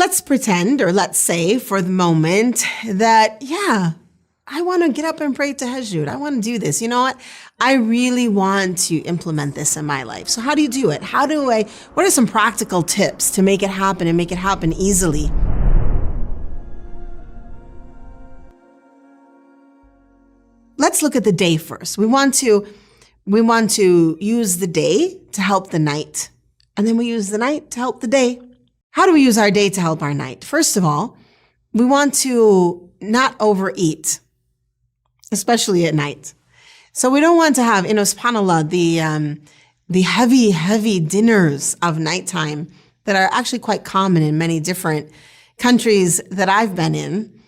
let's pretend, or let's say for the moment that, yeah, I want to get up and pray Tahajjud. I want to do this. You know what? I really want to implement this in my life. So how do you do it? What are some practical tips to make it happen and make it happen easily? Let's look at the day first. We want to use the day to help the night. And then we use the night to help the day. How do we use our day to help our night? First of all, we want to not overeat, especially at night. So we don't want to have, subhanAllah, the heavy dinners of nighttime that are actually quite common in many different countries that I've been in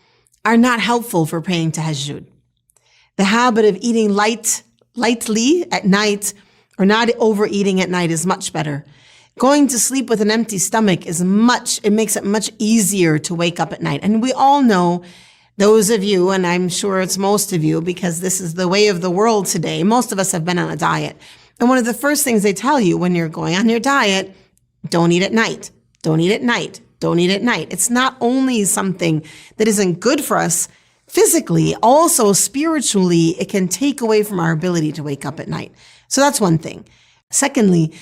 are not helpful for praying Tahajjud. The habit of eating lightly at night or not overeating at night is much better. Going to sleep with an empty stomach it makes it much easier to wake up at night. And we all know, those of you, and I'm sure it's most of you, because this is the way of the world today, most of us have been on a diet. And one of the first things they tell you when you're going on your diet, don't eat at night. Don't eat at night. Don't eat at night. It's not only something that isn't good for us physically, also spiritually, it can take away from our ability to wake up at night. So that's one thing. Secondly,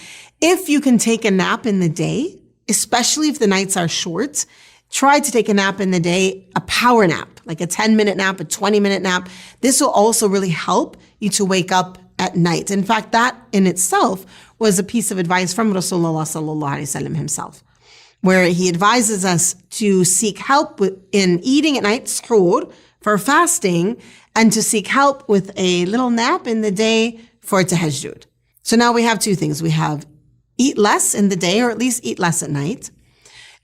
if you can take a nap in the day, especially if the nights are short, try to take a nap in the day, a power nap, like a 10-minute nap, a 20-minute nap. This will also really help you to wake up at night. In fact, that in itself was a piece of advice from Rasulullah sallallahu alaihi wasallam himself, where he advises us to seek help in eating at night, suhoor, for fasting, and to seek help with a little nap in the day for Tahajjud. So now we have two things. We have eat less in the day, or at least eat less at night.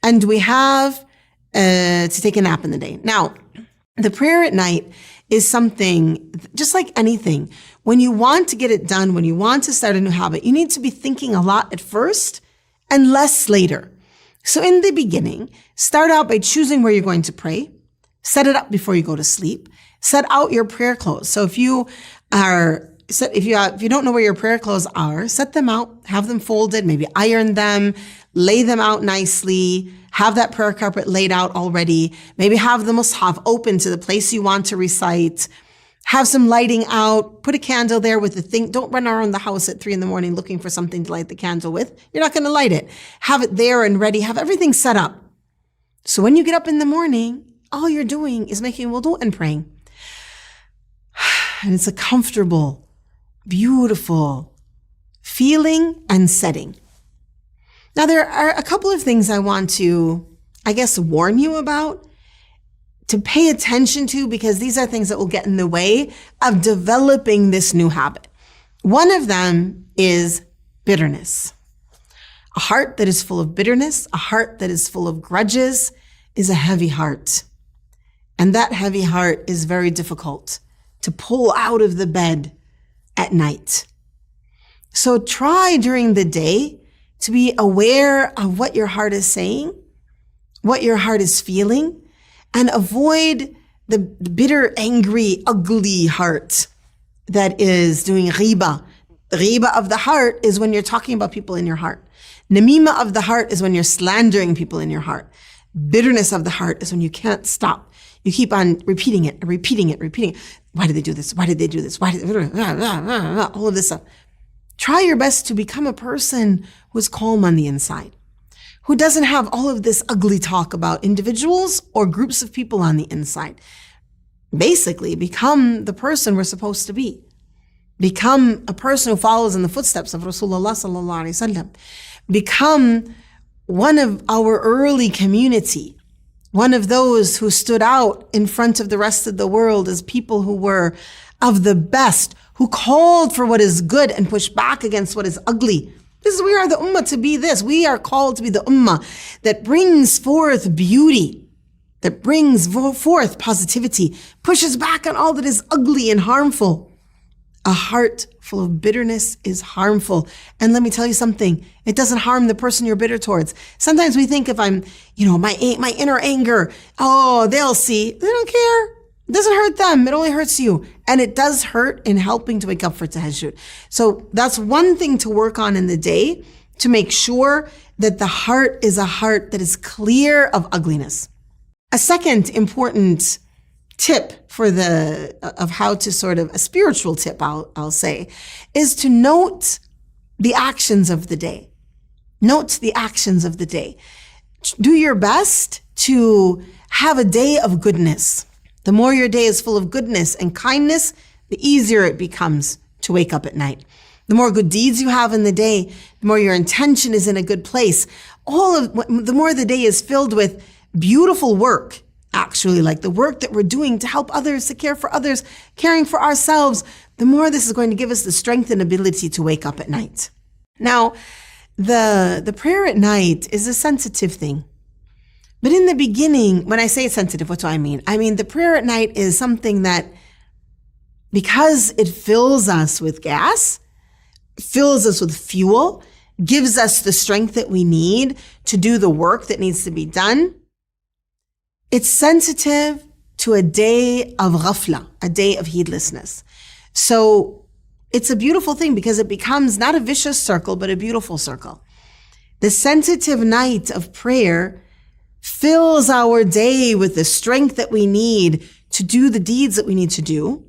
And we have to take a nap in the day. Now, the prayer at night is something, just like anything, when you want to get it done, when you want to start a new habit, you need to be thinking a lot at first and less later. So in the beginning, start out by choosing where you're going to pray. Set it up before you go to sleep. Set out your prayer clothes. So if you don't know where your prayer clothes are, set them out, have them folded, maybe iron them, lay them out nicely, have that prayer carpet laid out already, maybe have the mushaf open to the place you want to recite, have some lighting out, put a candle there with the thing. Don't run around the house at 3 a.m. looking for something to light the candle with. You're not going to light it. Have it there and ready. Have everything set up. So when you get up in the morning, all you're doing is making wudu and praying. And it's a comfortable, beautiful feeling and setting. Now, there are a couple of things I want to, warn you about, to pay attention to, because these are things that will get in the way of developing this new habit. One of them is bitterness. A heart that is full of bitterness, a heart that is full of grudges, is a heavy heart. And that heavy heart is very difficult to pull out of the bed at night. So try during the day to be aware of what your heart is saying, what your heart is feeling, and avoid the bitter, angry, ugly heart that is doing ghiba. The ghiba of the heart is when you're talking about people in your heart. Namima of the heart is when you're slandering people in your heart. Bitterness of the heart is when you can't stop. You keep on repeating it. Why did they do this? Why did they do this? All of this stuff. Try your best to become a person who's calm on the inside, who doesn't have all of this ugly talk about individuals or groups of people on the inside. Basically, become the person we're supposed to be. Become a person who follows in the footsteps of Rasulullah sallallahu alaihi wasallam. Become one of our early community, one of those who stood out in front of the rest of the world as people who were of the best, who called for what is good and pushed back against what is ugly. We are the ummah to be this. We are called to be the ummah that brings forth beauty, that brings forth positivity, pushes back on all that is ugly and harmful. A heart full of bitterness is harmful. And let me tell you something, it doesn't harm the person you're bitter towards. Sometimes we think if I'm, my inner anger, they'll see. They don't care. It doesn't hurt them. It only hurts you. And it does hurt in helping to wake up for Tahajjud. So that's one thing to work on in the day to make sure that the heart is a heart that is clear of ugliness. A second important tip of how to sort of, a spiritual tip I'll say, is to note the actions of the day. Note the actions of the day. Do your best to have a day of goodness. The more your day is full of goodness and kindness, the easier it becomes to wake up at night. The more good deeds you have in the day, the more your intention is in a good place. The more the day is filled with beautiful work, actually, like the work that we're doing to help others, to care for others, caring for ourselves, the more this is going to give us the strength and ability to wake up at night. Now, the prayer at night is a sensitive thing. But in the beginning, when I say sensitive, what do I mean? I mean, the prayer at night is something that, because it fills us with gas, fills us with fuel, gives us the strength that we need to do the work that needs to be done. It's sensitive to a day of ghafla, a day of heedlessness. So it's a beautiful thing because it becomes not a vicious circle, but a beautiful circle. The sensitive night of prayer fills our day with the strength that we need to do the deeds that we need to do.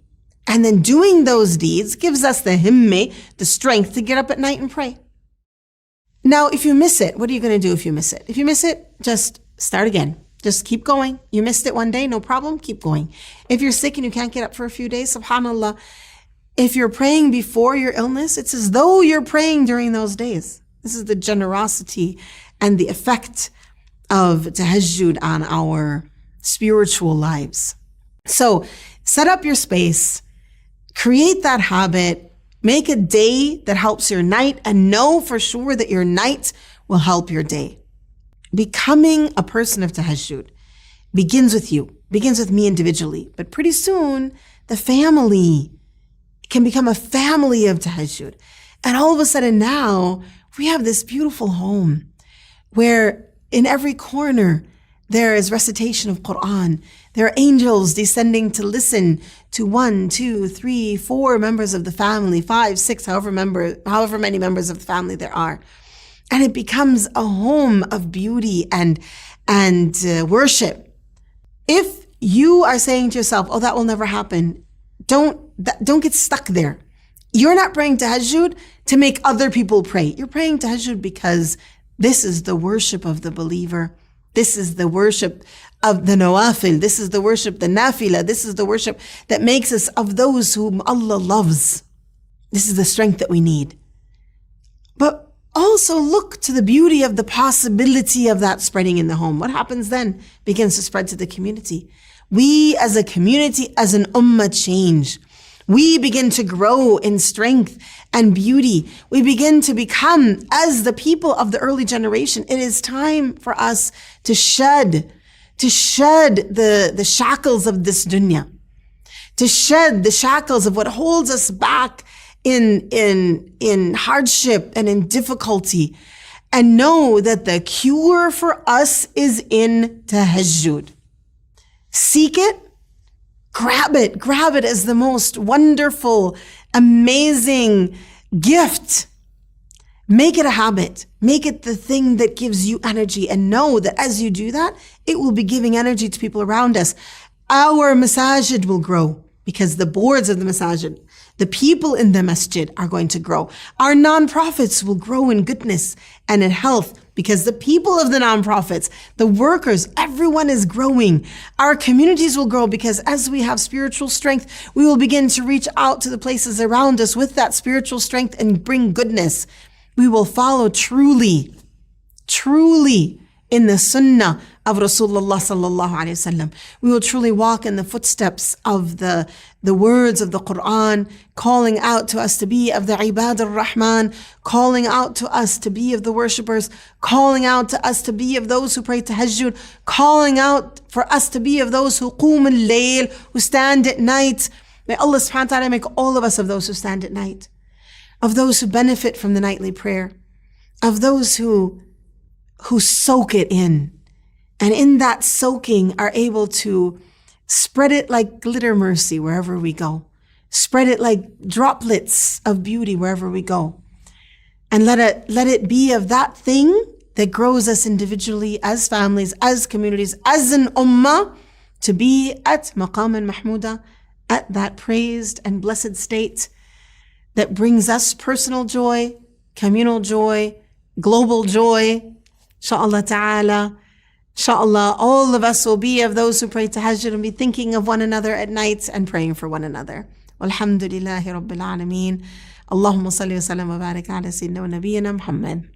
And then doing those deeds gives us the himmah, the strength to get up at night and pray. Now, if you miss it, what are you going to do if you miss it? If you miss it, just start again. Just keep going. You missed it one day, no problem, keep going. If you're sick and you can't get up for a few days, subhanAllah, if you're praying before your illness, it's as though you're praying during those days. This is the generosity and the effect of Tahajjud on our spiritual lives. So set up your space, create that habit, make a day that helps your night, and know for sure that your night will help your day. Becoming a person of Tahajjud begins with you, begins with me individually, but pretty soon the family can become a family of Tahajjud. And all of a sudden now we have this beautiful home where in every corner there is recitation of Quran. There are angels descending to listen to 1, 2, 3, 4 members of the family, 5, 6, however many members of the family there are. And it becomes a home of beauty and worship. If you are saying to yourself, oh, that will never happen, don't get stuck there. You're not praying Tahajjud to make other people pray. You're praying Tahajjud because this is the worship of the believer. This is the worship of the nawafil. This is the worship, the nafila. This is the worship that makes us of those whom Allah loves. This is the strength that we need. But also look to the beauty of the possibility of that spreading in the home. What happens then begins to spread to the community. We as a community, as an ummah change. We begin to grow in strength and beauty. We begin to become as the people of the early generation. It is time for us to shed the shackles of this dunya, to shed the shackles of what holds us back in hardship and in difficulty, and know that the cure for us is in Tahajjud. Seek it. Grab it as the most wonderful, amazing gift. Make it a habit. Make it the thing that gives you energy, and know that as you do that, it will be giving energy to people around us. Our masajid will grow because the boards of the masajid, the people in the masjid are going to grow. Our non-profits will grow in goodness and in health because the people of the non-profits, the workers, everyone is growing. Our communities will grow because as we have spiritual strength, we will begin to reach out to the places around us with that spiritual strength and bring goodness. We will follow truly in the sunnah of Rasulullah sallallahu alaihi wasallam. We will truly walk in the footsteps of the words of the Quran, calling out to us to be of the ibad ar-Rahman, calling out to us to be of the worshippers, calling out to us to be of those who pray Tahajjud, calling out for us to be of those who qum al-layl, who stand at night. May Allah subhanahu wa ta'ala make all of us of those who stand at night, of those who benefit from the nightly prayer, of those who soak it in, and in that soaking are able to spread it like glitter mercy wherever we go. Spread it like droplets of beauty wherever we go. And let it be of that thing that grows us individually, as families, as communities, as an ummah, to be at maqam al-mahmuda, at that praised and blessed state that brings us personal joy, communal joy, global joy. Inshallah ta'ala. Inshallah, all of us will be of those who pray tahajjud and be thinking of one another at night and praying for one another. Walhamdulillahi Rabbil Alameen. Allahumma salli wa sallam wa barik ala Sayyidina wa Nabiyyina Muhammad.